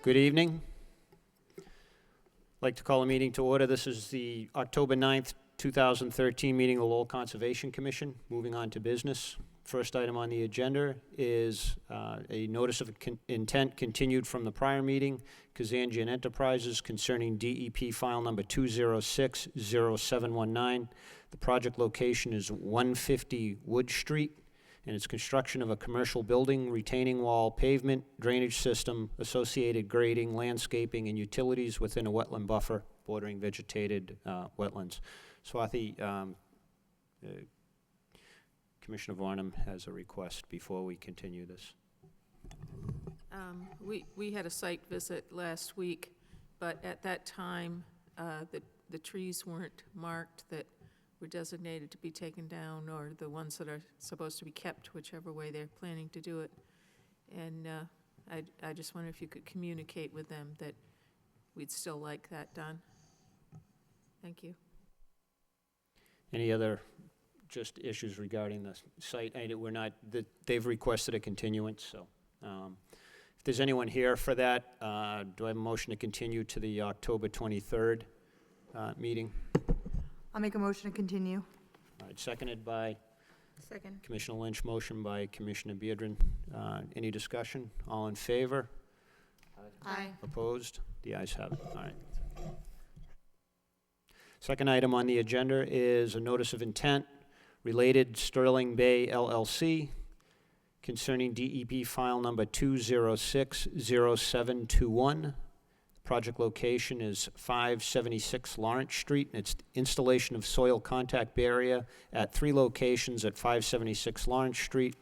Good evening. I'd like to call a meeting to order. This is the October 9th, 2013 meeting of the Lowell Conservation Commission. Moving on to business. First item on the agenda is a notice of intent continued from the prior meeting, Kazanjian Enterprises, concerning DEP file number 2060719. The project location is 150 Wood Street, and it's construction of a commercial building, retaining wall, pavement, drainage system, associated grading, landscaping, and utilities within a wetland buffer bordering vegetated wetlands. Swati, Commissioner Varnum has a request before we continue this. We had a site visit last week, but at that time, the trees weren't marked that were designated to be taken down, or the ones that are supposed to be kept, whichever way they're planning to do it. And I just wonder if you could communicate with them that we'd still like that done. Thank you. Any other just issues regarding the site? They've requested a continuance, so if there's anyone here for that, do I have a motion to continue to the October 23rd meeting? I'll make a motion to continue. All right, seconded by Second. Commissioner Lynch, motion by Commissioner Beardron. Any discussion? All in favor? Aye. Opposed? The ayes have it. All right. Second item on the agenda is a notice of intent related Sterling Bay LLC concerning DEP file number 2060721. Project location is 576 Lawrence Street, and it's installation of soil contact barrier at 3 locations at 576 Lawrence Street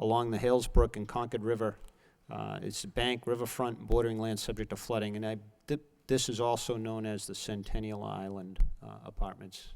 along the Halesbrook and Concord River. It's a bank, riverfront, bordering land subject to flooding, and this is also known as the Centennial Island Apartments.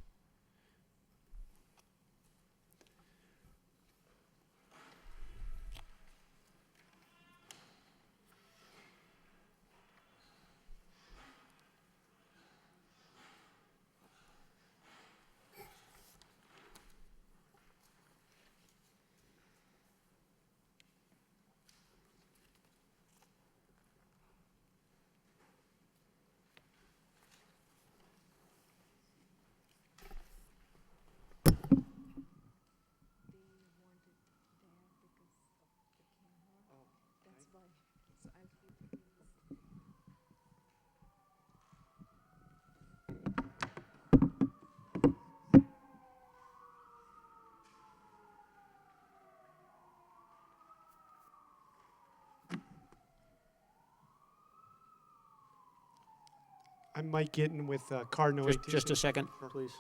I'm Mike Gittin with Cardinal LTC. Just a second, please.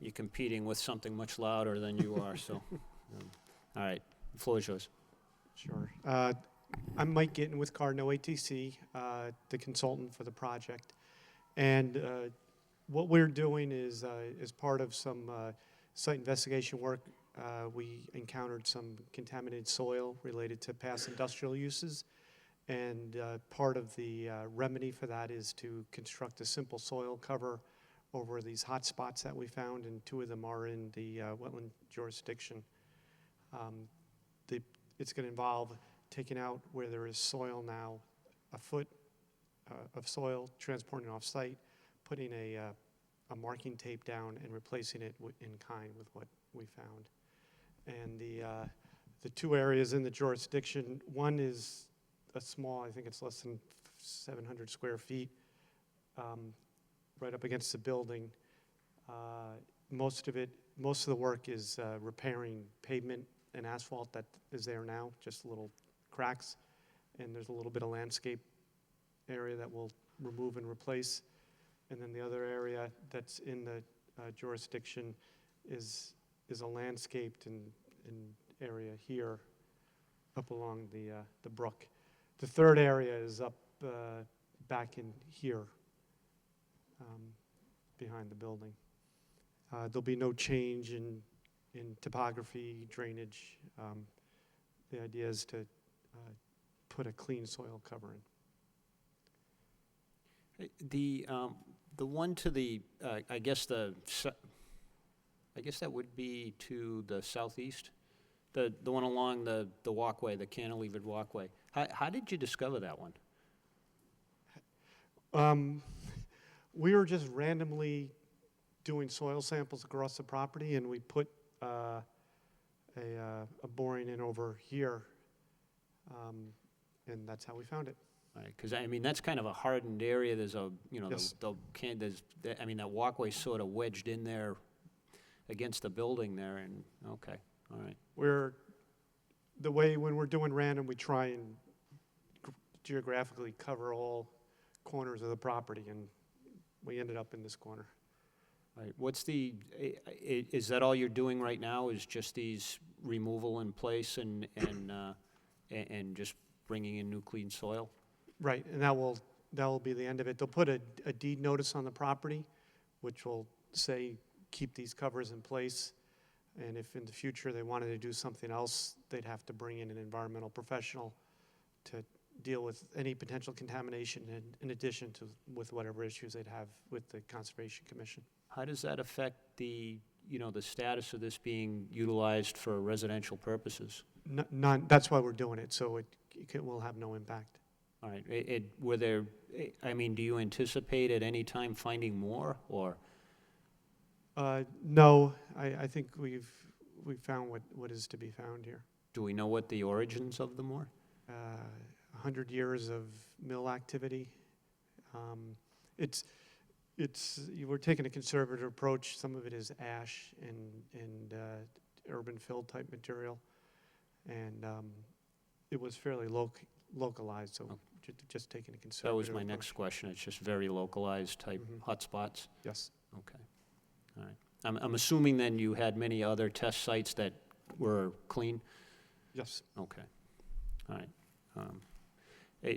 You're competing with something much louder than you are, so. All right, the floor is yours. Sure. I'm Mike Gittin with Cardinal LTC, the consultant for the project. And what we're doing is, as part of some site investigation work, we encountered some contaminated soil related to past industrial uses. And part of the remedy for that is to construct a simple soil cover over these hot spots that we found, and 2 of them are in the wetland jurisdiction. It's going to involve taking out where there is soil now, a foot of soil, transporting it off-site, putting a marking tape down, and replacing it in kind with what we found. And the 2 areas in the jurisdiction, one is a small, I think it's less than 700 square feet, right up against the building. Most of the work is repairing pavement and asphalt that is there now, just little cracks. And there's a little bit of landscape area that we'll remove and replace. And then the other area that's in the jurisdiction is a landscaped area here, up along the brook. The third area is up back in here, behind the building. There'll be no change in topography, drainage. The idea is to put a clean soil cover in. The one to the, I guess I guess that would be to the southeast, the one along the walkway, the cantilevered walkway. How did you discover that one? We were just randomly doing soil samples across the property, and we put a boring in over here, and that's how we found it. Right, because I mean, that's kind of a hardened area. There's a, you know, Yes. I mean, that walkway's sort of wedged in there against the building there, and, okay, all right. When we're doing random, we try and geographically cover all corners of the property, and we ended up in this corner. Right, what's is that all you're doing right now, is just these removal in place and just bringing in new clean soil? Right, and that will be the end of it. They'll put a deed notice on the property, which will say, keep these covers in place, and if in the future they wanted to do something else, they'd have to bring in an environmental professional to deal with any potential contamination in addition to with whatever issues they'd have with the Conservation Commission. How does that affect the status of this being utilized for residential purposes? None, that's why we're doing it, so it will have no impact. All right, I mean, do you anticipate at any time finding more, or? No, I think we've found what is to be found here. Do we know what the origins of them were? 100 years of mill activity. We're taking a conservative approach. Some of it is ash and urban fill type material, and it was fairly localized, so just taking a conservative That was my approach. next question. It's just very localized type hotspots? Yes. Okay, all right. I'm assuming then you had many other test sites that were clean? Yes. Okay, all right.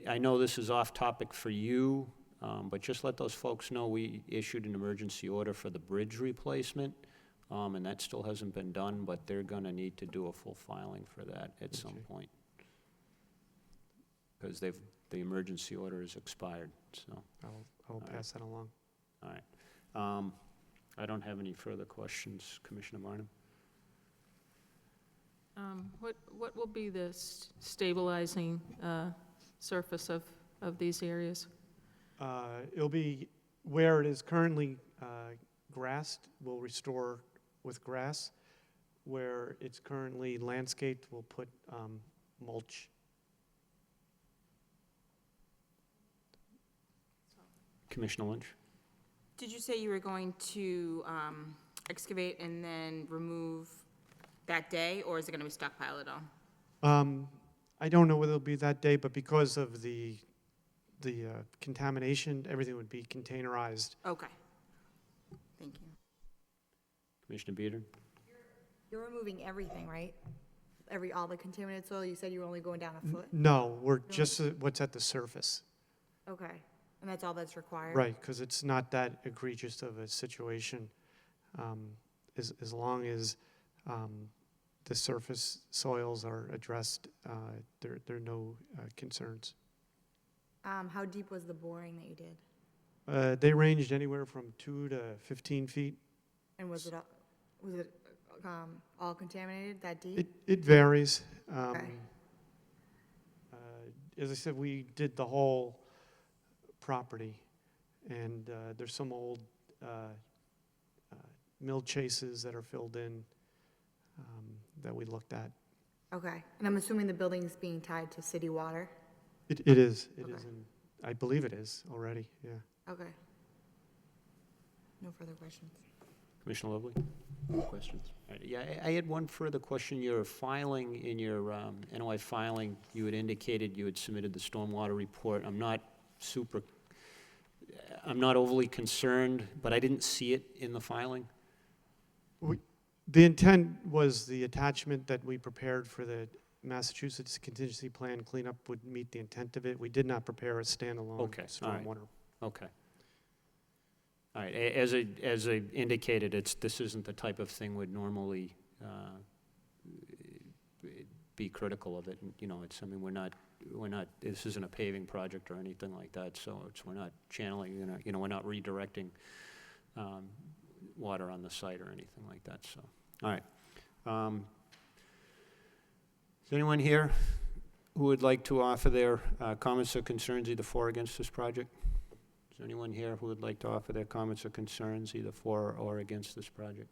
I know this is off topic for you, but just let those folks know we issued an emergency order for the bridge replacement, and that still hasn't been done, but they're gonna need to do a full filing for that at some Okay. point. Because the emergency order is expired, so, I'll pass that along. all right. I don't have any further questions, Commissioner Barnum. What will be the stabilizing surface of these areas? It'll be where it is currently grassed, we'll restore with grass. Where it's currently landscaped, we'll put mulch. Commissioner Lynch? Did you say you were going to excavate and then remove that day, or is it going to be stockpiled at all? I don't know whether it'll be that day, but because of the contamination, everything would be containerized. Okay. Thank you. Commissioner Bearden? You're removing everything, right? All the contaminated soil, you said you were only going down a foot? No, we're just what's at the surface. Okay, and that's all that's required? Right, because it's not that egregious of a situation. As long as the surface soils are addressed, there are no concerns. How deep was the boring that you did? They ranged anywhere from 2 to 15 feet. And was it all contaminated that deep? It varies. Okay. As I said, we did the whole property, and there's some old mill chases that are filled in that we looked at. Okay, and I'm assuming the building's being tied to city water? It is. It Okay. is. I believe it is already. Yeah. Okay. No further questions. Commissioner Lovely? No questions? All right, yeah, I had one further question. Your filing, in your NOI filing, you had indicated you had submitted the stormwater report. I'm not overly concerned, but I didn't see it in the filing. The intent was the attachment that we prepared for the Massachusetts contingency plan cleanup would meet the intent of it. We did not prepare a standalone Okay, all right. stormwater. Okay. All right, as I indicated, this isn't the type of thing we'd normally be critical of it. And, it's, I mean, we're not, this isn't a paving project or anything like that, so we're not channeling, we're not redirecting water on the site or anything like that, so, all right. Is anyone here who would like to offer their comments or concerns either for or against this project? Is there anyone here who would like to offer their comments or concerns either for or against this project?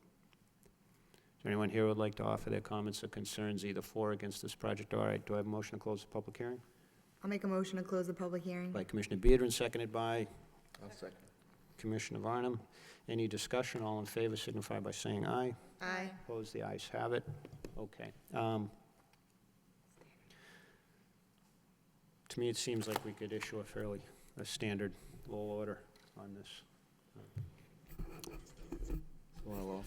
Is there anyone here who would like to offer their comments or concerns either for or against this project? All right, do I have a motion to close the public hearing? I'll make a motion to close the public hearing. By Commissioner Beardron, seconded by I'll second. Commissioner Varnum. Any discussion? All in favor signify by saying aye. Aye. Opposed, the ayes have it. Okay. To me, it seems like we could issue a standard low order on this. Well,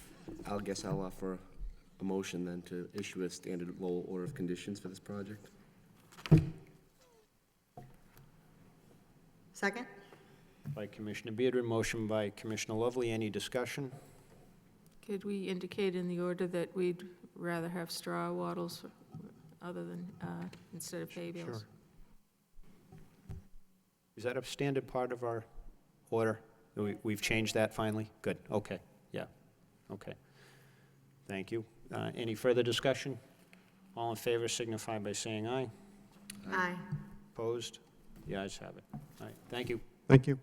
I'll guess I'll offer a motion then to issue a standard Lowell order of conditions for this project. Second? By Commissioner Beardron, motion by Commissioner Lovely. Any discussion? Could we indicate in the order that we'd rather have straw wattles other than, instead of hay bales? Sure. Is that a standard part of our order? We've changed that finally? Good, okay, yeah, okay. Thank you. Any further discussion? All in favor signify by saying aye. Aye. Opposed? The ayes have it. All right, thank you. Thank you.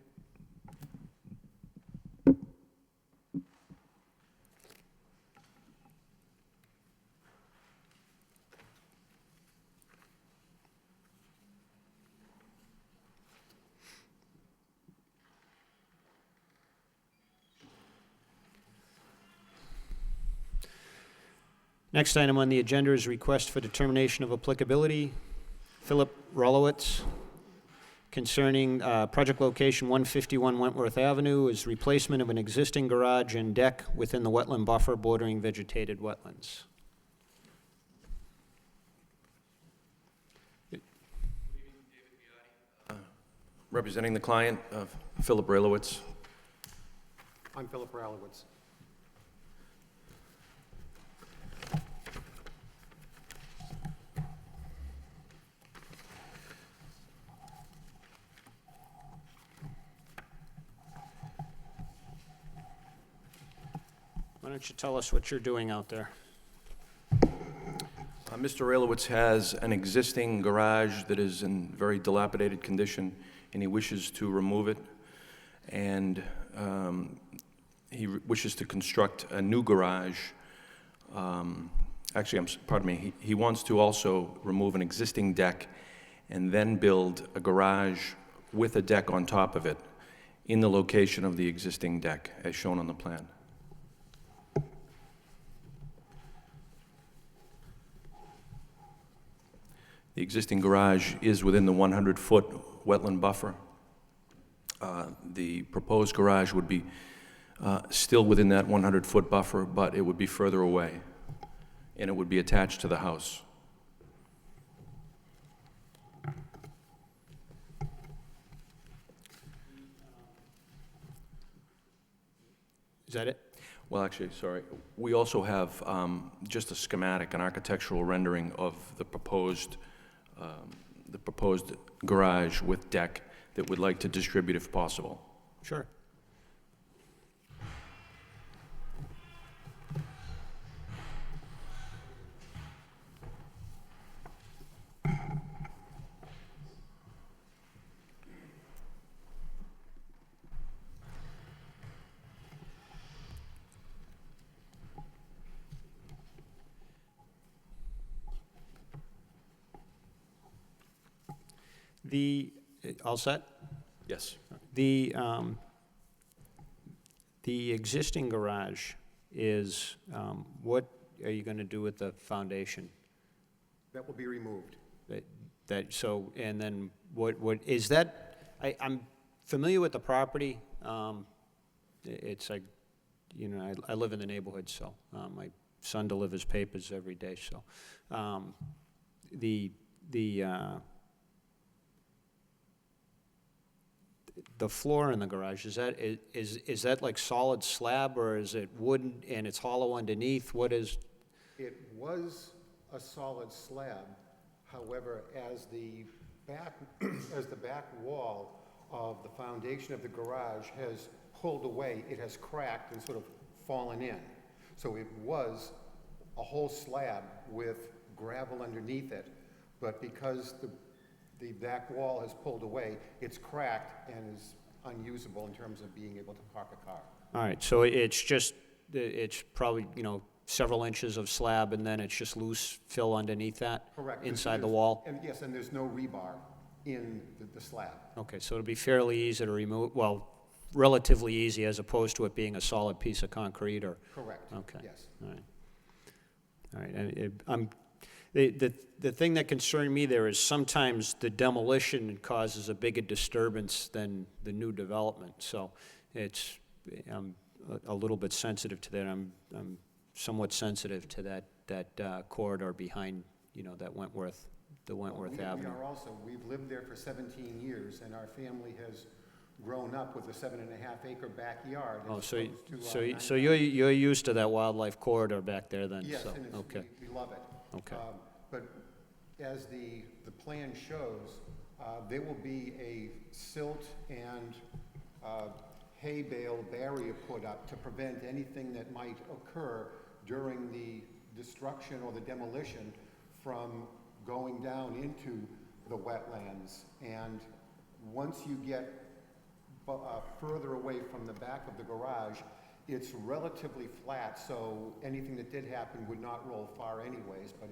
Next item on the agenda is request for determination of applicability. Philip Rolowitz, concerning project location 151 Wentworth Avenue, is replacement of an existing garage and deck within the wetland buffer bordering vegetated wetlands. Representing the client, Philip Railowitz. I'm Philip Ralowitz. Why don't you tell us what you're doing out there? Mr. Railowitz has an existing garage that is in very dilapidated condition, and he wishes to remove it. And he wishes to construct a new garage. Pardon me, he wants to also remove an existing deck and then build a garage with a deck on top of it in the location of the existing deck, as shown on the plan. The existing garage is within the 100-foot wetland buffer. The proposed garage would be still within that 100-foot buffer, but it would be further away, and it would be attached to the house. Is that it? Well, actually, sorry. We also have just a schematic, an architectural rendering of the proposed garage with deck that we'd like to distribute if possible. Sure. All set? Yes. The existing garage is, what are you going to do with the foundation? That will be removed. And then what is that, I'm familiar with the property. It's like, you know, I live in the neighborhood, so my son delivers papers every day, so. The floor in the garage, is that like solid slab, or is it wooden and it's hollow underneath? What is? It was a solid slab. However, as the back wall of the foundation of the garage has pulled away, it has cracked and sort of fallen in. So it was a whole slab with gravel underneath it, but because the back wall has pulled away, it's cracked and is unusable in terms of being able to park a car. All right, so it's probably, several inches of slab, and then it's just loose fill underneath that? Correct. Inside the There's- wall? And yes, and there's no rebar in the slab. Okay, so it'll be fairly easy to remove, well, relatively easy as opposed to it being a solid piece of concrete or, Correct. okay. Yes. All right. All right, and the thing that concerned me there is sometimes the demolition causes a bigger disturbance than the new development, so I'm a little bit sensitive to that. I'm somewhat sensitive to that corridor behind, that Wentworth Avenue. We are also, we've lived there for 17 years, and our family has grown up with a 7.5-acre backyard. Oh, as so, opposed to, so, 9. so you're used to that wildlife corridor back there then? Yes, so, and it's, okay, we love it. okay. But as the plan shows, there will be a silt and hay bale barrier put up to prevent anything that might occur during the destruction or the demolition from going down into the wetlands. And once you get further away from the back of the garage, it's relatively flat, so anything that did happen would not roll far anyways, but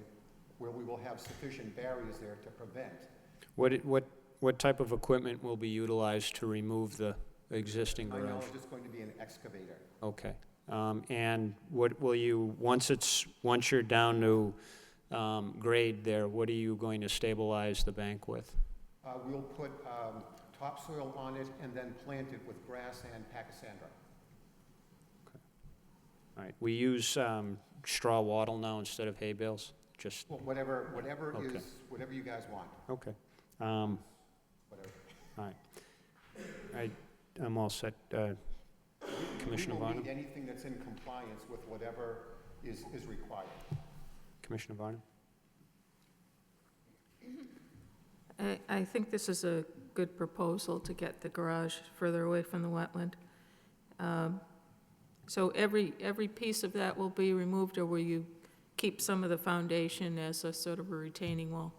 where we will have sufficient barriers there to prevent. What type of equipment will be utilized to remove the existing My garage? knowledge is going to be an excavator. Okay. And what will you, once you're down to grade there, what are you going to stabilize the bank with? We'll put topsoil on it and then plant it with grass and pachysandra. All right. We use straw wattle now instead of hay bales? Just, Well, whatever Okay. whatever you guys want, okay. whatever. All right. I'm all set. Commissioner We will Varnum? need anything that's in compliance with whatever is required. Commissioner Varnum? I think this is a good proposal to get the garage further away from the wetland. So every piece of that will be removed, or will you keep some of the foundation as a sort of a retaining wall?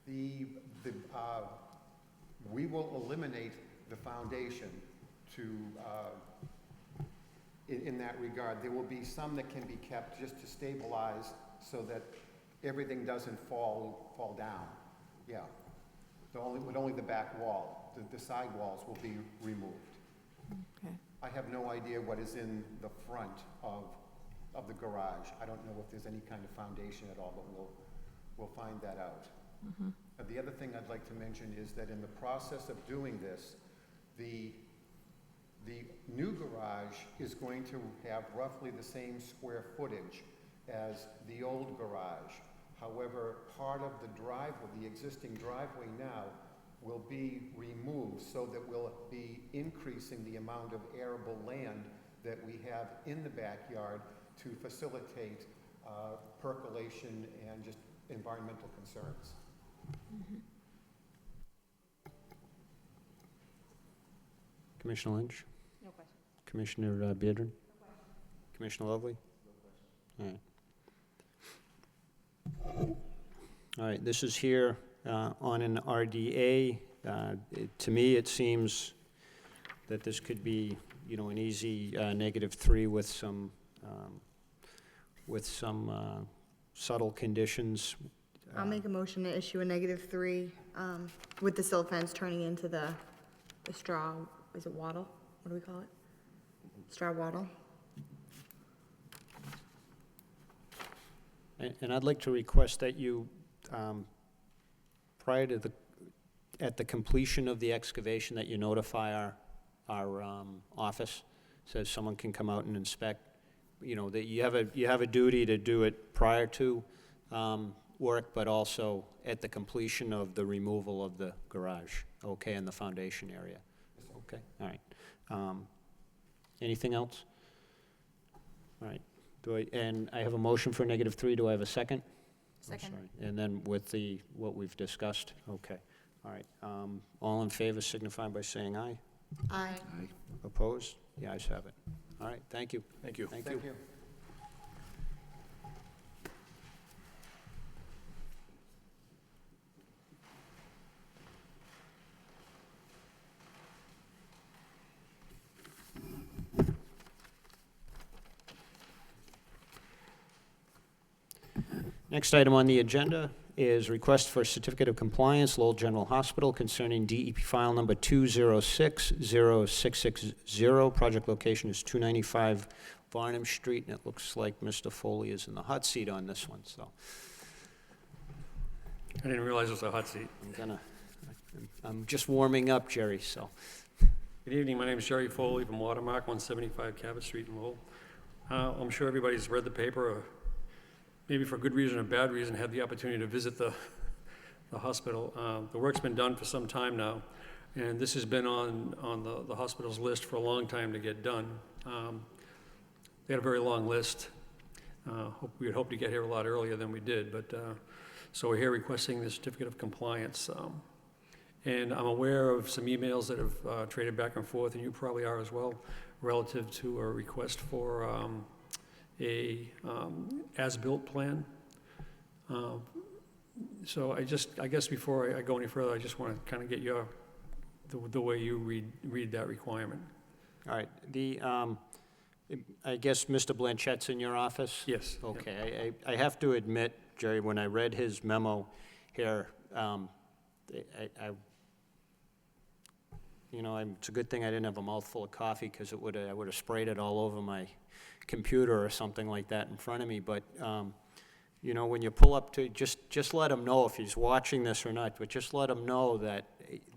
We will eliminate the foundation in that regard. There will be some that can be kept just to stabilize so that everything doesn't fall down. Yeah. Only the back wall, the side walls will be removed. Okay. I have no idea what is in the front of the garage. I don't know if there's any kind of foundation at all, but we'll find that out. The other thing I'd like to mention is that in the process of doing this, the new garage is going to have roughly the same square footage as the old garage. However, part of the driveway, the existing driveway now, will be removed so that we'll be increasing the amount of arable land that we have in the backyard to facilitate percolation and just environmental concerns. Commissioner Lynch? No question. Commissioner Beardron? Commissioner Lovely? All right. All right, this is here on an RDA. To me, it seems that this could be, an easy -3 with some subtle conditions. I'll make a motion to issue a -3 with the silt fence turning into the straw, is it wattle? What do we call it? Straw wattle? And I'd like to request that you, prior to at the completion of the excavation, that you notify our office, so someone can come out and inspect. That you have a duty to do it prior to work, but also at the completion of the removal of the garage, okay, and the foundation area. Okay, all right. Anything else? All right. And I have a motion for -3. Do I have a second? I'm Second. sorry. And then with what we've discussed? Okay. All right. All in favor signify by saying aye. Aye. Aye. Opposed? The ayes have it. All right, thank you. Thank you. Thank you. Thank you. Next item on the agenda is request for certificate of compliance, Lowell General Hospital, concerning DEP file number 2060660. Project location is 295 Varnum Street, and it looks like Mr. Foley is in the hot seat on this one, so I didn't realize it was a hot seat. I'm just warming up, Jerry, so. Good evening, my name is Jerry Foley from Watermark, 175 Cabot Street in Lowell. I'm sure everybody's read the paper, or maybe for good reason or bad reason, had the opportunity to visit the hospital. The work's been done for some time now, and this has been on the hospital's list for a long time to get done. They had a very long list. We had hoped to get here a lot earlier than we did, but so we're here requesting the certificate of compliance. And I'm aware of some emails that have traded back and forth, and you probably are as well, relative to a request for a as-built plan. So I guess before I go any further, I just want to kind of get the way you read that requirement. All right, I guess Mr. Blanchett's in your office? Yes. Okay, I have to admit, Jerry, when I read his memo here, it's a good thing I didn't have a mouthful of coffee, because I would have sprayed it all over my computer or something like that in front of me. But when you pull up to, just let him know if he's watching this or not, but just let him know that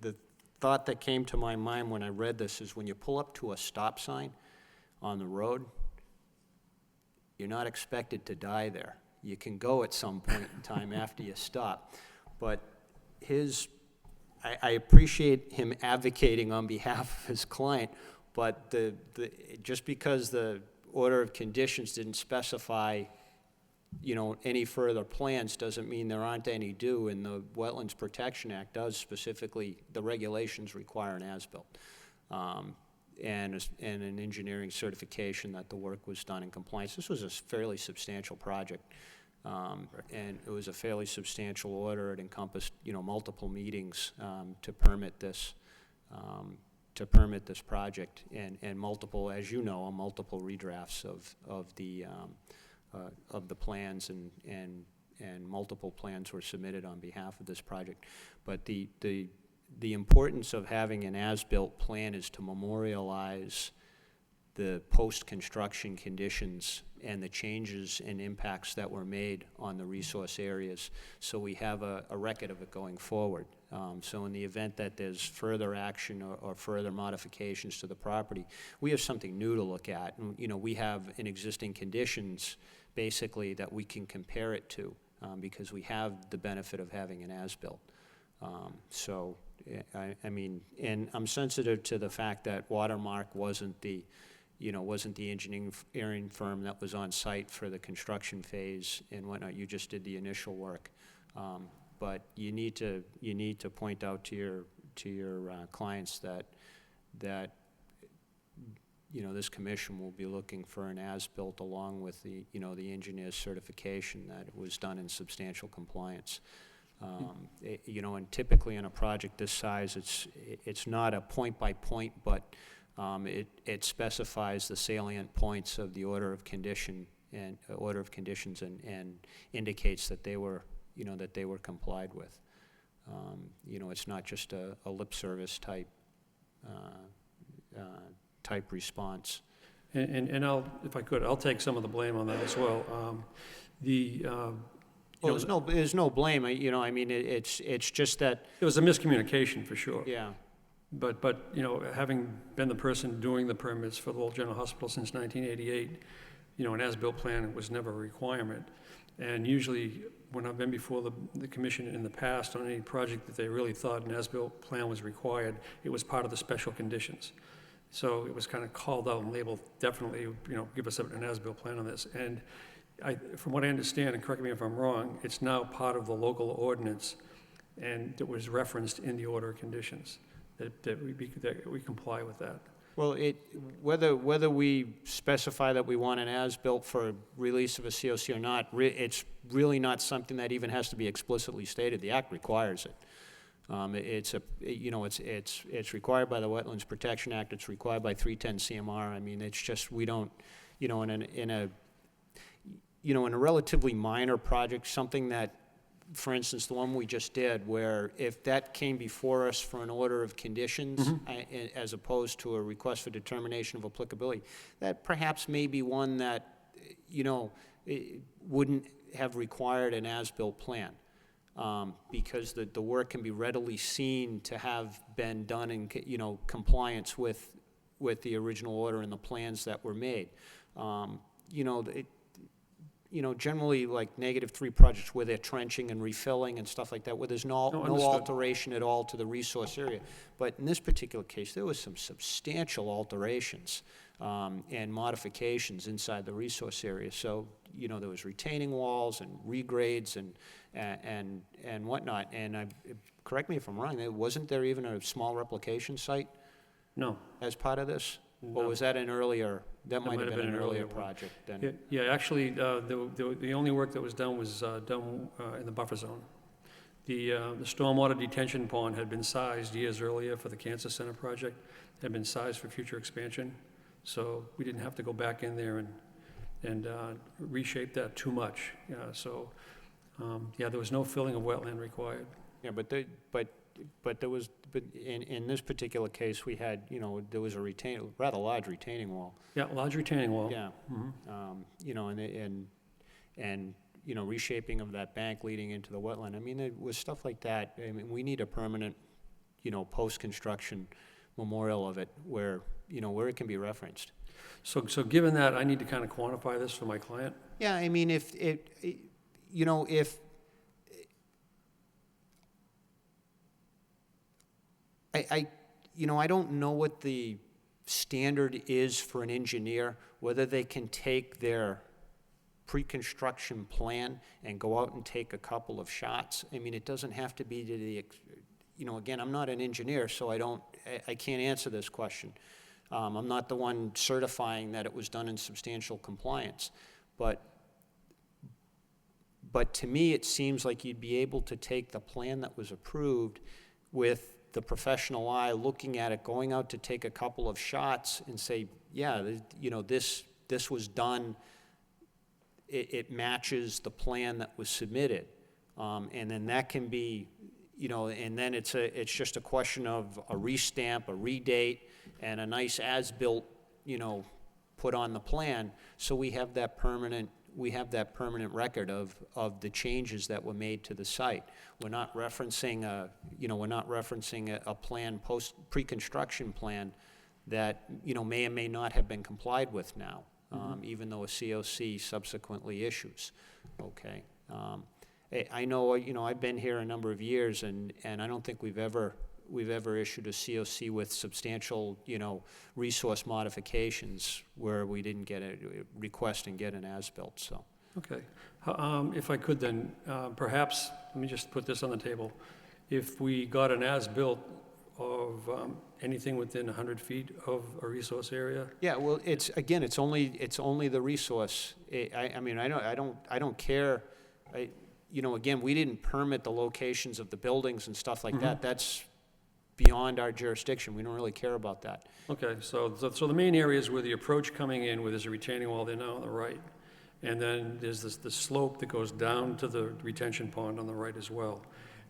the thought that came to my mind when I read this is, when you pull up to a stop sign on the road, you're not expected to die there. You can go at some point in time after you stop. But I appreciate him advocating on behalf of his client, but just because the order of conditions didn't specify, any further plans, doesn't mean there aren't any due, and the Wetlands Protection Act does specifically, the regulations require an as-built, and an engineering certification that the work was done in compliance. This was a fairly substantial project, and it was a fairly substantial order. It encompassed, multiple meetings to permit this project, and multiple, as you know, multiple redrafts of the plans, and multiple plans were submitted on behalf of this project. But the importance of having an as-built plan is to memorialize the post-construction conditions and the changes and impacts that were made on the resource areas, so we have a record of it going forward. So in the event that there's further action or further modifications to the property, we have something new to look at. And, we have an existing conditions, basically, that we can compare it to, because we have the benefit of having an as-built. I mean, and I'm sensitive to the fact that Watermark wasn't the engineering firm that was on site for the construction phase and whatnot. You just did the initial work. But you need to point out to your clients that this commission will be looking for an as-built, along with the engineer's certification that it was done in substantial compliance. And typically in a project this size, it's not a point-by-point, but it specifies the salient points of the order of conditions and indicates that they were complied with. It's not just a lip service type response. And if I could, I'll take some of the blame on that as well. There's no blame. It's just that. It was a miscommunication, for sure. Yeah. But having been the person doing the permits for the Lowell General Hospital since 1988, an as-built plan was never a requirement. And usually, when I've been before the commission in the past on any project that they really thought an as-built plan was required, it was part of the special conditions. So it was kind of called out and labeled, definitely, give us an as-built plan on this. And from what I understand, and correct me if I'm wrong, it's now part of the local ordinance, and it was referenced in the order of conditions that we comply with that. Well, whether we specify that we want an as-built for release of a COC or not, it's really not something that even has to be explicitly stated. The Act requires it. It's required by the Wetlands Protection Act, it's required by 310 CMR. I mean, it's just, we don't, in a relatively minor project, something that, for instance, the one we just did, where if that came before us for an order of conditions, as opposed to a request for determination of applicability, that perhaps may be one that, it wouldn't have required an as-built plan. Because the work can be readily seen to have been done in, compliance with the original order and the plans that were made. Generally, like -3 projects where they're trenching and refilling and stuff like that, where there's no understood. alteration at all to the resource area. But in this particular case, there was some substantial alterations and modifications inside the resource area. So, there was retaining walls and regrades and whatnot. And correct me if I'm wrong, wasn't there even a small replication site No. as part of this? Or No. was that an earlier, that might have been an earlier one. project then? Yeah, actually, the only work that was done in the buffer zone. The stormwater detention pond had been sized years earlier for the cancer center project, had been sized for future expansion, so we didn't have to go back in there and reshape that too much. There was no filling of wetland required. Yeah, but in this particular case, we had, there was a rather large retaining wall. Yeah, large retaining wall. Yeah. And reshaping of that bank leading into the wetland. I mean, it was stuff like that. I mean, we need a permanent, post-construction memorial of it where it can be referenced. So given that, I need to kind of quantify this for my client? Yeah, I mean, if I don't know what the standard is for an engineer, whether they can take their pre-construction plan and go out and take a couple of shots. I mean, it doesn't have to be to the, again, I'm not an engineer, so I can't answer this question. I'm not the one certifying that it was done in substantial compliance. But to me, it seems like you'd be able to take the plan that was approved with the professional eye looking at it, going out to take a couple of shots and say, yeah, this was done, it matches the plan that was submitted. And then that can be, and then it's just a question of a restamp, a redate, and a nice as-built, put on the plan, so we have that permanent record of the changes that were made to the site. We're not referencing a plan, pre-construction plan that, may or may not have been complied with now, even though a COC subsequently issues, okay? I know, I've been here a number of years, and I don't think we've ever issued a COC with substantial, resource modifications where we didn't get a request and get an as-built, so. Okay. If I could then, perhaps, let me just put this on the table. If we got an as-built of anything within 100 feet of a resource area? Yeah, well, it's only the resource. I mean, I don't care. Again, we didn't permit the locations of the buildings and stuff like that. That's beyond our jurisdiction. We don't really care about that. Okay, so the main areas where the approach coming in where there's a retaining wall, they're now on the right. And then there's the slope that goes down to the retention pond on the right as well.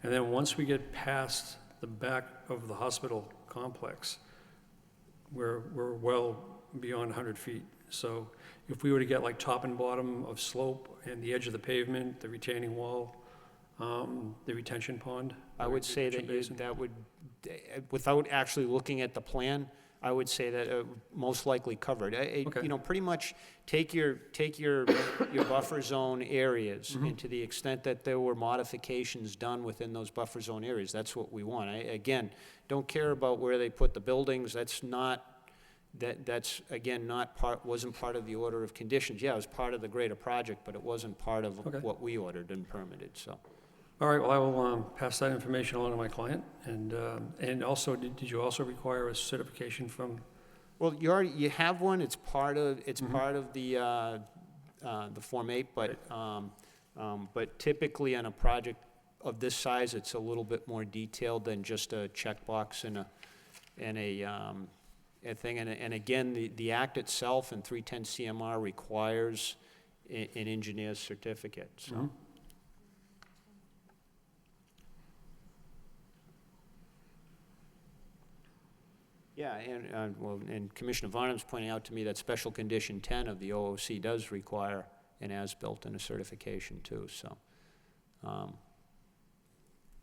And then once we get past the back of the hospital complex, we're well beyond 100 feet. So if we were to get like top and bottom of slope and the edge of the pavement, the retaining wall, the retention pond. I would say that would, without actually looking at the plan, I would say that most likely covered. Okay. Pretty much take your buffer zone areas, and to the extent that there were modifications done within those buffer zone areas, that's what we want. Again, don't care about where they put the buildings. That's again wasn't part of the order of conditions. Yeah, it was part of the greater project, but it wasn't part of what we ordered and permitted. So. All right, well, I will pass that information along to my client. And also, did you also require a certification from Well, you have one, it's part of, the Form 8, but typically on a project of this size, it's a little bit more detailed than just a checkbox and a thing. And again, the act itself in 310 CMR requires an engineer's certificate, so. Mhm. Yeah, and Commissioner Varnum's pointing out to me that special condition 10 of the OOC does require an as-built and a certification too, so.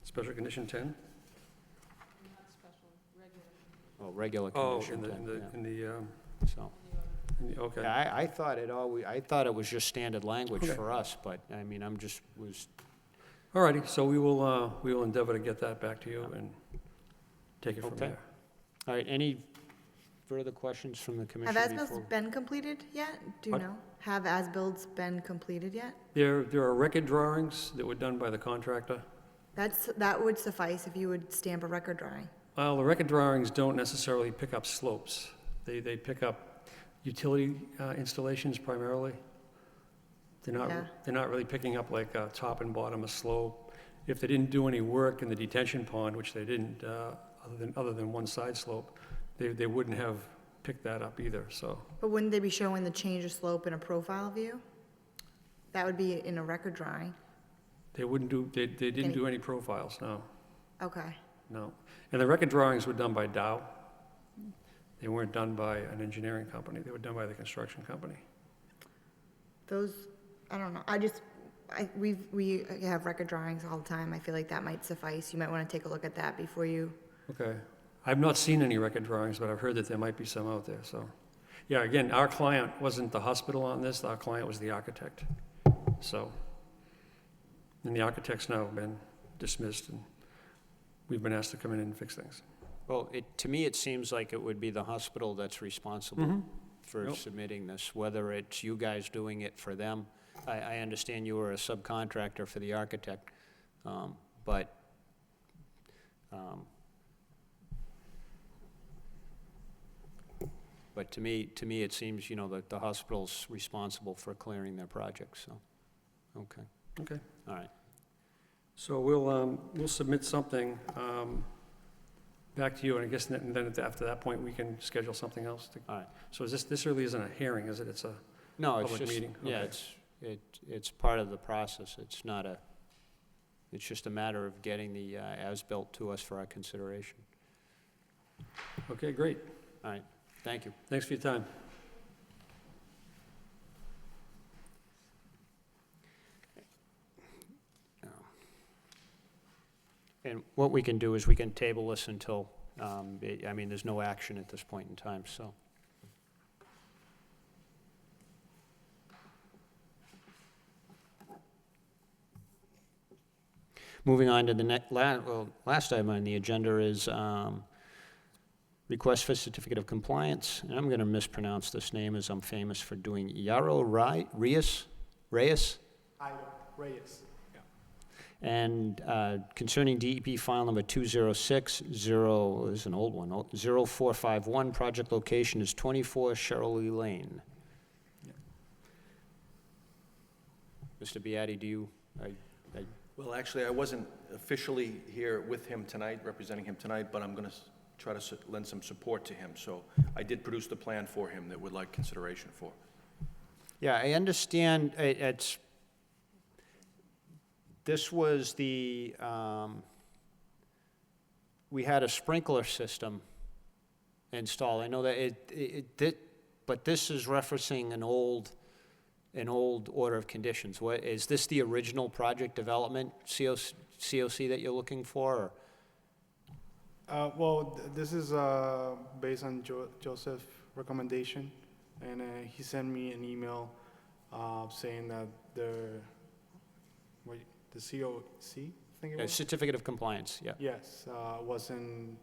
Special condition 10? Oh, regular Oh, condition 10, so. Okay. Yeah, I thought I thought it was just standard language Okay. for us, but, I mean, was, All righty, so we will endeavor to get that back to you and take it from Okay. there. all right, any further questions from the commission Have before? as-bills been completed yet? Do you What? know? Have as-bills been completed yet? There are record drawings that were done by the contractor. That would suffice if you would stamp a record drawing. Well, the record drawings don't necessarily pick up slopes. They pick up utility installations primarily. Yeah. They're not really picking up like top and bottom of slope. If they didn't do any work in the detention pond, which they didn't, other than one side slope, they wouldn't have picked that up either, so. But wouldn't they be showing the change of slope in a profile view? That would be in a record drawing. They didn't do any profiles, no, Okay. no. And the record drawings were done by Dow. They weren't done by an engineering company, they were done by the construction company. Those, I don't know, we have record drawings all the time. I feel like that might suffice. You might want to take a look at that before you, Okay. I've not seen any record drawings, but I've heard that there might be some out there, so. Yeah, again, our client wasn't the hospital on this, our client was the architect, so. And the architect's now been dismissed, and we've been asked to come in and fix things. Well, to me, it seems like it would be the hospital that's responsible for Yep. submitting this, whether it's you guys doing it for them. I understand you were a subcontractor for the architect, but to me, it seems, that the hospital's responsible for clearing their project, so, okay, Okay. all right. So we'll submit something back to you, and I guess then after that point, we can schedule something else. All right. So this really isn't a hearing, is it? It's a No, it's public just, meeting? yeah, Okay. it's part of the process. It's not it's just a matter of getting the as-built to us for our consideration. Okay, great. All right, thank you. Thanks for your time. And what we can do is we can table this until, there's no action at this point in time, so. Moving on to the last item on the agenda is request for certificate of compliance. And I'm going to mispronounce this name as I'm famous for doing Yaro Reyes? Reyes. And concerning DEP file number 2060, this is an old one, 0451, project location is 24 Shirley Lane. Mr. Beatty, do you, Well, actually, I wasn't officially here with him tonight, representing him tonight, but I'm going to try to lend some support to him. So I did produce the plan for him that we'd like consideration for. yeah, I understand this was we had a sprinkler system installed. I know that but this is referencing an old order of conditions. What, is this the original project development COC that you're looking for? Or? Well, this is based on Joseph's recommendation, and he sent me an email saying that the COC, I think it was? Certificate of compliance, yeah. Yes, wasn't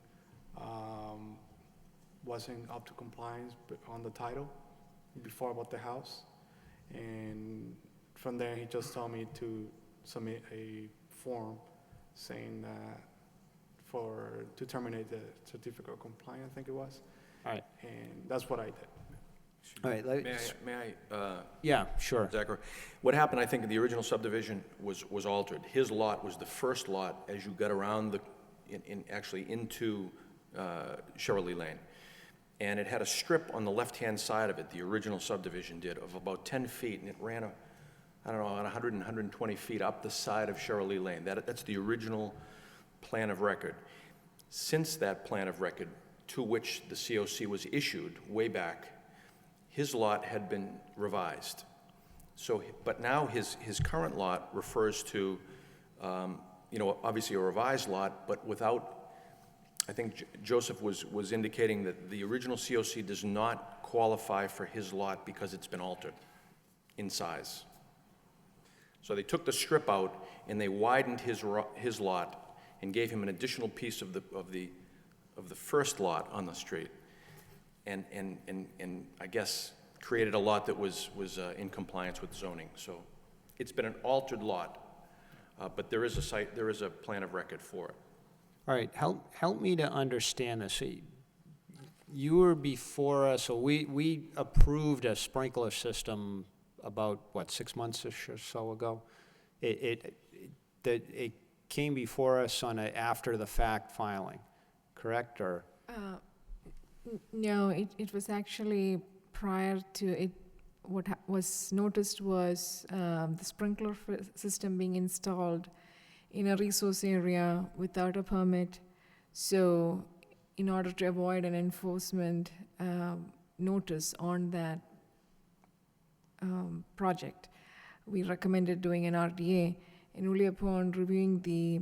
up to compliance on the title before I bought the house. And from there, he just told me to submit a form saying that to terminate the certificate of compliance, I think it was. All right, And that's what I did. all right, May I, yeah, sure. Zachary? What happened, I think, in the original subdivision was altered. His lot was the first lot as you got around actually into Shirley Lane. And it had a strip on the left-hand side of it, the original subdivision did, of about 10 feet, and it ran, I don't know, 100 and 120 feet up the side of Shirley Lane. That's the original plan of record. Since that plan of record, to which the COC was issued way back, his lot had been revised. So, but now his current lot refers to, obviously a revised lot, but without, I think Joseph was indicating that the original COC does not qualify for his lot because it's been altered in size. So they took the strip out and they widened his lot and gave him an additional piece of the first lot on the street, and I guess created a lot that was in compliance with zoning. So it's been an altered lot, but there is a plan of record for it. All right, help me to understand this. You were before us, so we approved a sprinkler system about, what, 6 months or so ago? It came before us on a after-the-fact filing, correct, or? No, it was actually prior to it. What was noticed was the sprinkler system being installed in a resource area without a permit. So in order to avoid an enforcement notice on that project, we recommended doing an RDA. And only upon reviewing the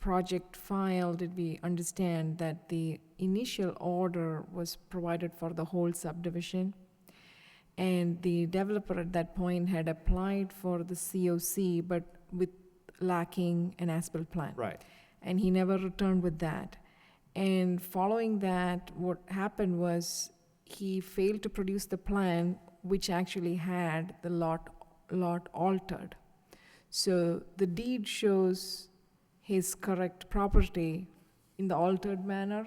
project file did we understand that the initial order was provided for the whole subdivision. And the developer at that point had applied for the COC, but with lacking an as-built plan. Right. And he never returned with that. And following that, what happened was he failed to produce the plan, which actually had the lot altered. So the deed shows his correct property in the altered manner,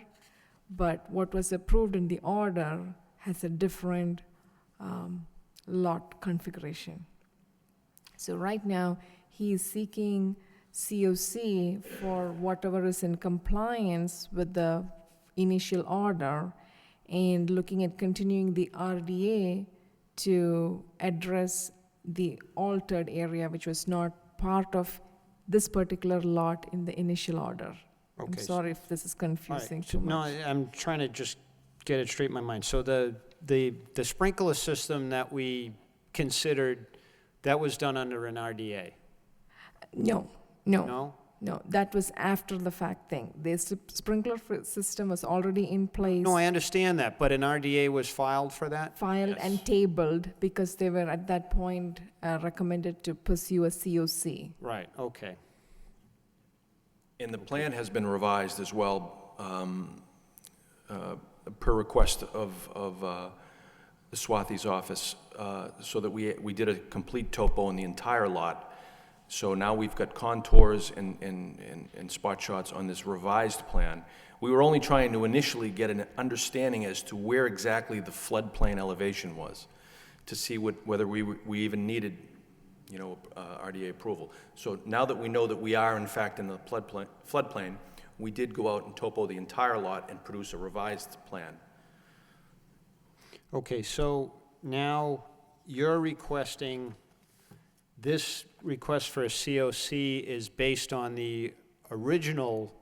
but what was approved in the order has a different lot configuration. So right now, he is seeking COC for whatever is in compliance with the initial order and looking at continuing the RDA to address the altered area, which was not part of this particular lot in the initial order. I'm Okay, sorry if this is All right, confusing so too no, much. I'm trying to just get it straight in my mind. So the sprinkler system that we considered, that was done under an RDA? No, No? that was after the fact thing. The sprinkler system was already in place. No, I understand that, but an RDA was filed for that? Filed and tabled because they were at that point recommended to pursue a COC. Right, okay. And the plan has been revised as well, per request of the Swathi's office, so that we did a complete topo in the entire lot. So now we've got contours and spot shots on this revised plan. We were only trying to initially get an understanding as to where exactly the floodplain elevation was, to see whether we even needed, RDA approval. So now that we know that we are in fact in the floodplain, we did go out and topo the entire lot and produce a revised plan. Okay, so now you're requesting, this request for a COC is based on the original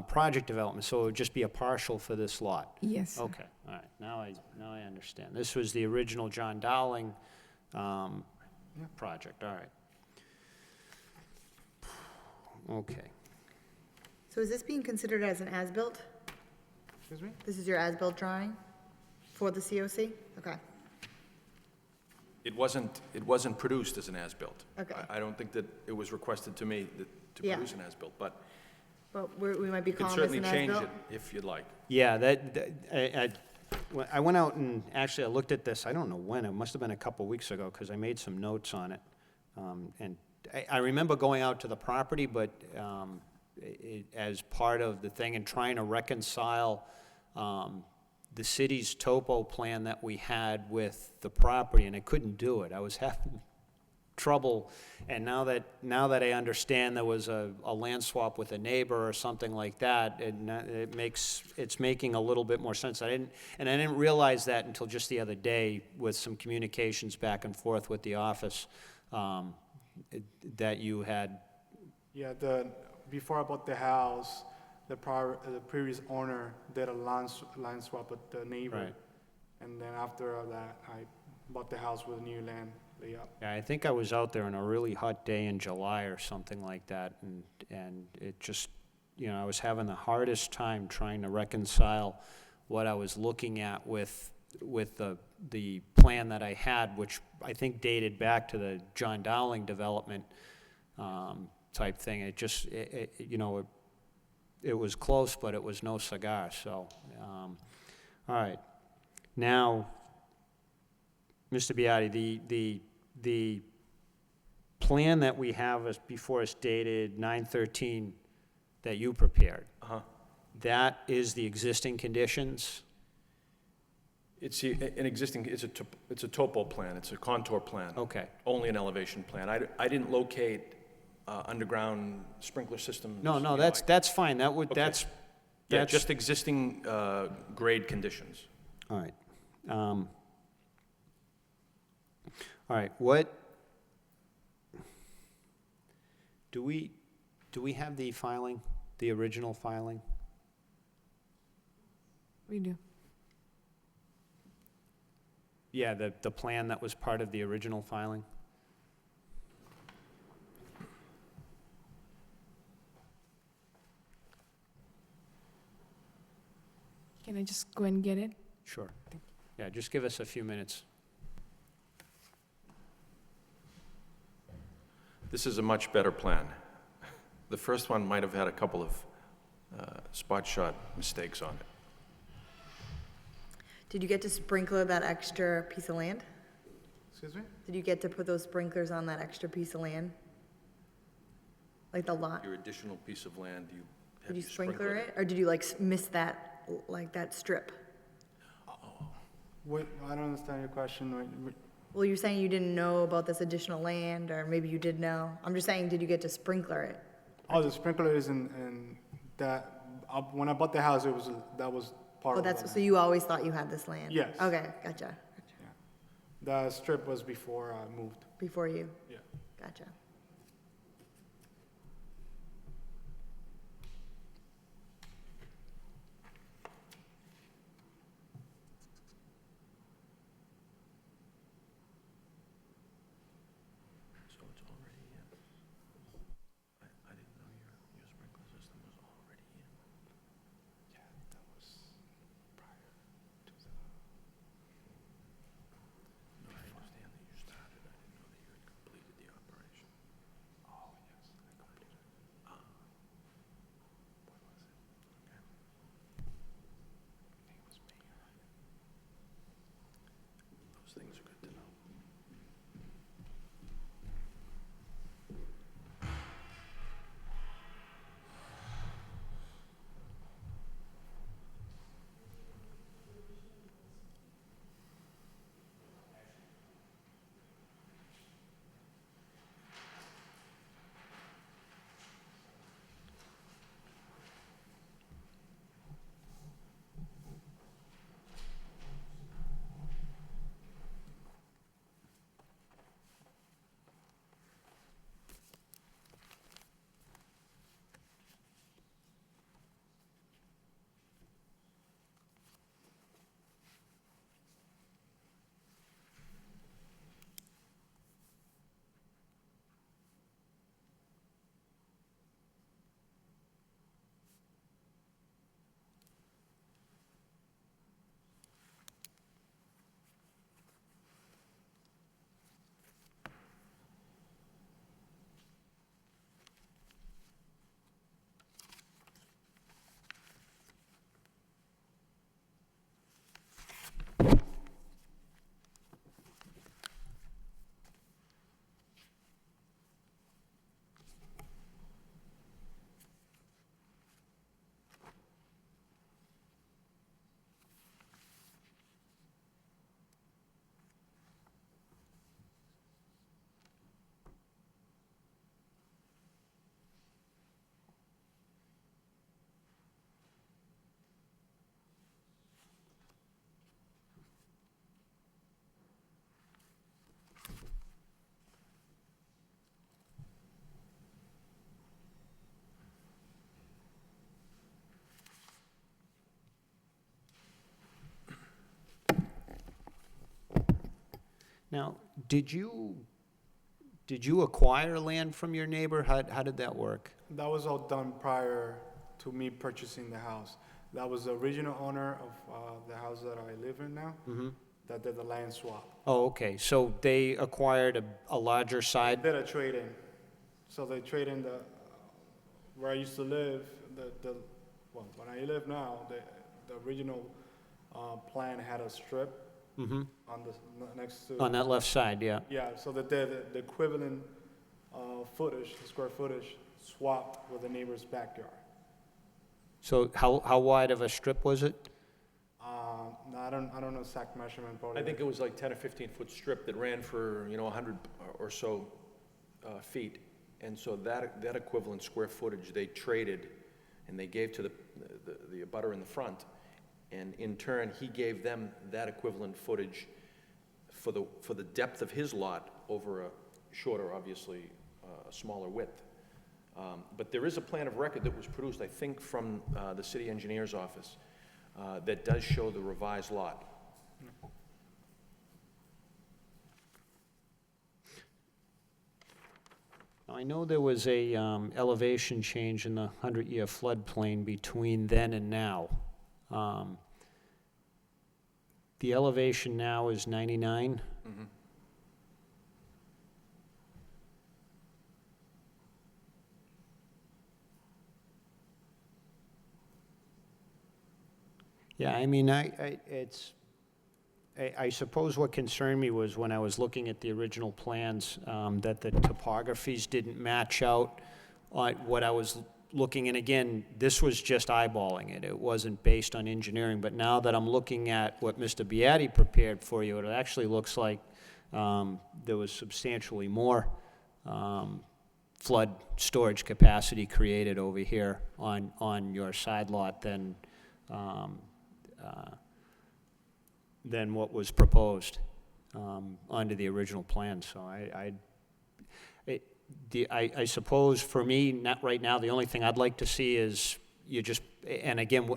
project development, so it would just be a partial for this lot? Yes. sir. Okay, all right, now I understand. This was the original John Dowling project, all right. Okay. So is this being considered as an as-built? Excuse me? This is your as-built drawing for the COC? Okay. It wasn't produced as an as-built. Okay. I don't think that it was requested to me to Yeah. produce an as-built, but But we might be you can calling this certainly an change as-built? it if you'd like. Yeah, I went out and actually I looked at this, I don't know when, it must have been a couple weeks ago, because I made some notes on it. And I remember going out to the property, but as part of the thing and trying to reconcile the city's topo plan that we had with the property, and I couldn't do it. I was having trouble, and now that I understand there was a land swap with a neighbor or something like that, it's making a little bit more sense. I didn't realize that until just the other day with some communications back and forth with the office, that you had. Yeah, before I bought the house, the previous owner did a land swap with the neighbor. Right. And then after that, I bought the house with new land layout. Yeah, I think I was out there on a really hot day in July or something like that, and it just, I was having the hardest time trying to reconcile what I was looking at with the plan that I had, which I think dated back to the John Dowling development type thing. It just, it was close, but it was no cigar, so, all right. Now, Mr. Beatty, the plan that we have before us dated 9/13 that you prepared, that is the existing conditions? It's it's a topo plan, it's a contour plan. Okay. Only an elevation plan. I didn't locate underground sprinkler systems. No, that's fine, Okay. that's. Yeah, just existing grade conditions. All right. All right, what, do we have the filing, the original filing? We do. Yeah, the plan that was part of the original filing? Can I just go and get it? Sure. Yeah, just give us a few minutes. This is a much better plan. The first one might have had a couple of spot shot mistakes on it. Did you get to sprinkler that extra piece of land? Excuse me? Did you get to put those sprinklers on that extra piece of land? Like the lot? Your additional piece of land, Did you sprinkler it? Or did you miss that, that strip? What, I don't understand your question. Well, you're saying you didn't know about this additional land, or maybe you did know. I'm just saying, did you get to sprinkler it? Oh, the sprinkler is in that, when I bought the house, that was part Oh, of the that's, so land. you always thought you had this land? Yes. Okay, gotcha. The strip was before I moved. Before you? Yeah. Gotcha. So it's already in. I didn't know your sprinkler system was already in. Yeah, that was prior to the... No, I understand that you started. I didn't know that you had completed the operation. Now, did you acquire land from your neighbor? How did that work? That was all done prior to me purchasing the house. That was the original owner of the house that I live in now, that did the land swap. Oh, okay, so they acquired a larger side? Did a trade-in. So they trade in where I used to live, well, when I live now, the original plan had a strip on the next to. On that left side, yeah. Yeah, so that the equivalent footage, the square footage, swapped with the neighbor's backyard. So how wide of a strip was it? No, I don't know exact measurement, probably. I think it was like 10 or 15-foot strip that ran for, 100 or so feet. And so that equivalent square footage, they traded, and they gave to the abutter in the front. And in turn, he gave them that equivalent footage for the depth of his lot over a shorter, obviously, smaller width. But there is a plan of record that was produced, I think, from the city engineer's office that does show the revised lot. I know there was a elevation change in the 100-year floodplain between then and now. The elevation now is 99. Yeah, I mean, I suppose what concerned me was when I was looking at the original plans, that the topographies didn't match out on what I was looking, and again, this was just eyeballing it. It wasn't based on engineering, but now that I'm looking at what Mr. Beatty prepared for you, it actually looks like there was substantially more flood storage capacity created over here on your side lot than what was proposed under the original plan. So I suppose for me, not right now, the only thing I'd like to see is you just, and again,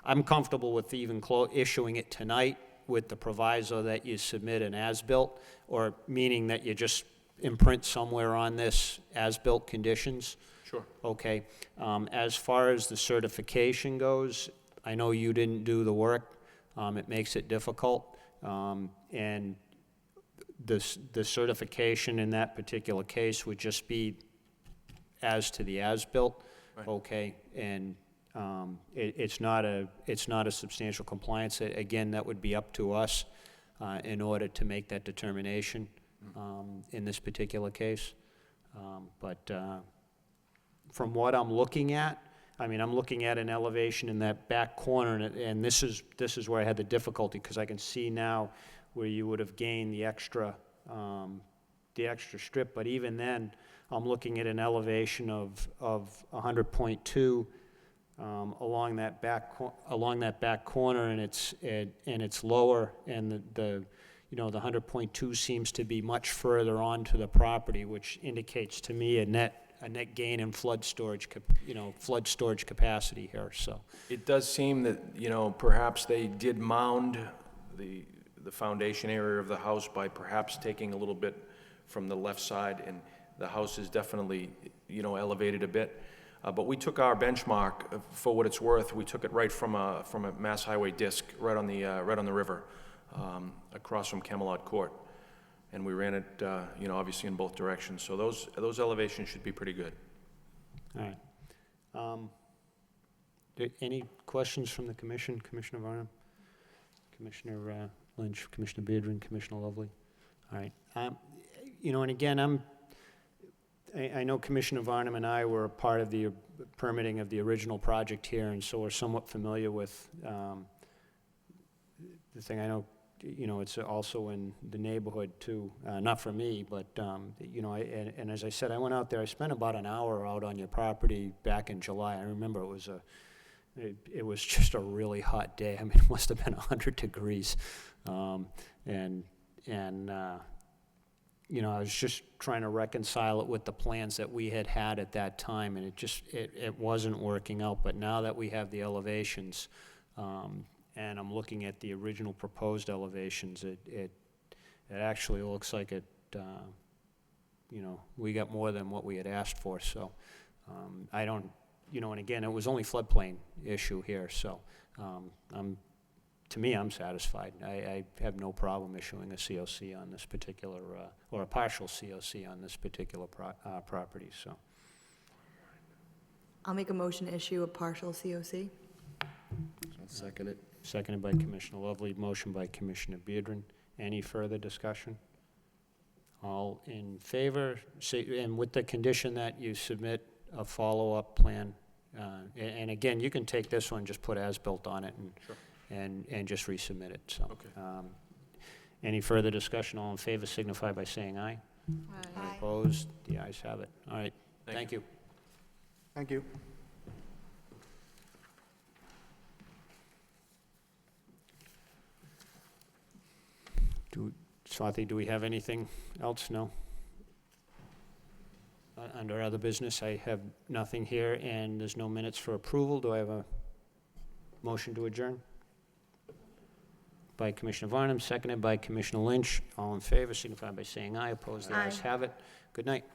I'm comfortable with even issuing it tonight with the proviso that you submit an as-built, or meaning that you just imprint somewhere on this as-built conditions. Sure. Okay. As far as the certification goes, I know you didn't do the work. It makes it difficult. And the certification in that particular case would just be as to the as-built. Right. Okay. And it's not a substantial compliance. Again, that would be up to us in order to make that determination in this particular case. But from what I'm looking at, I mean, I'm looking at an elevation in that back corner, and this is where I had the difficulty, because I can see now where you would have gained the extra strip. But even then, I'm looking at an elevation of 100.2 along that back corner, and it's lower, and the 100.2 seems to be much further onto the property, which indicates to me a net gain in flood storage capacity here. So It does seem that, perhaps they did mound the foundation area of the house by perhaps taking a little bit from the left side, and the house is definitely, elevated a bit. But we took our benchmark, for what it's worth, we took it right from a Mass Highway disc, right on the river, across from Camelot Court. And we ran it, obviously in both directions. So those elevations should be pretty good. all right. Any questions from the commission? Commissioner Varnum? Commissioner Lynch? Commissioner Beardron? Commissioner Lovely? All right. And again, I know Commissioner Varnum and I were a part of the permitting of the original project here, and so we're somewhat familiar with the thing. I know, it's also in the neighborhood too, not for me, but, and as I said, I went out there, I spent about an hour out on your property back in July. I remember it was just a really hot day. I mean, it must have been 100 degrees. I was just trying to reconcile it with the plans that we had at that time, and it wasn't working out. But now that we have the elevations, and I'm looking at the original proposed elevations, It actually looks like it, you know, we got more than what we had asked for, so I don't, you know, and again, it was only floodplain issue here, so to me, I'm satisfied. I have no problem issuing a COC on this particular, or a partial COC on this particular property, so. I'll make a motion to issue a partial COC. I'll second it. Seconded by Commissioner Lovely, motion by Commissioner Beardron. Any further discussion? All in favor, and with the condition that you submit a follow-up plan. And again, you can take this one, just put as-built on it and just resubmit it, so. Okay. Any further discussion? All in favor signify by saying aye. Aye. Opposed? The ayes have it. All right, thank you. Thank you. Swati, do we have anything else? No? Under other business, I have nothing here, and there's no minutes for approval. Do I have a motion to adjourn? By Commissioner Varnum, seconded by Commissioner Lynch. All in favor signify by saying aye. Opposed? The ayes have it. Good night.